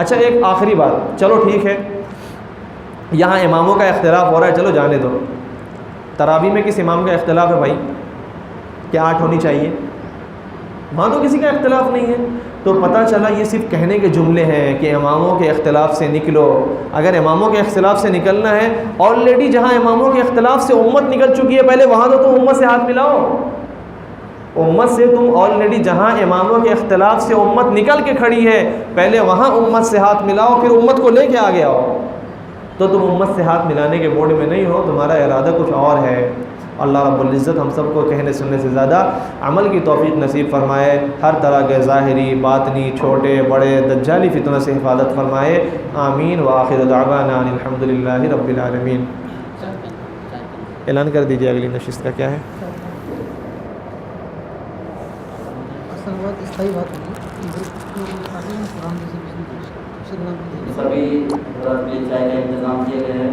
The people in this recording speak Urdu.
اچھا ایک آخری بات، چلو ٹھیک ہے یہاں اماموں کا اختلاف ہو رہا ہے، چلو جانے دو. تراویح میں کس امام کا اختلاف ہے بھائی؟ کیا 8 ہونی چاہیے؟ وہاں تو کسی کا اختلاف نہیں ہے. تو پتہ چلا یہ صرف کہنے کے جملے ہیں کہ اماموں کے اختلاف سے نکلو. اگر اماموں کے اختلاف سے نکلنا ہے، آلریڈی جہاں اماموں کے اختلاف سے امت نکل چکی ہے پہلے وہاں تو تم امت سے ہاتھ ملاؤ. امت سے تم آلریڈی جہاں اماموں کے اختلاف سے امت نکل کے کھڑی ہے پہلے وہاں امت سے ہاتھ ملاؤ، پھر امت کو لے کے آگے آؤ. تو تم امت سے ہاتھ ملانے کے موڈ میں نہیں ہو، تمہارا ارادہ کچھ اور ہے. اللہ رب العزت ہم سب کو کہنے سننے سے زیادہ عمل کی توفیق نصیب فرمائے. ہر طرح کے ظاہری باطنی چھوٹے بڑے دجالی فتنوں سے حفاظت فرمائے. آمین. وآخر دعوانا ان الحمد للہ رب العالمین. اعلان کر دیجیے اگلی نشست کا کیا ہے. سبھی چائے کا انتظام کیے گئے ہیں.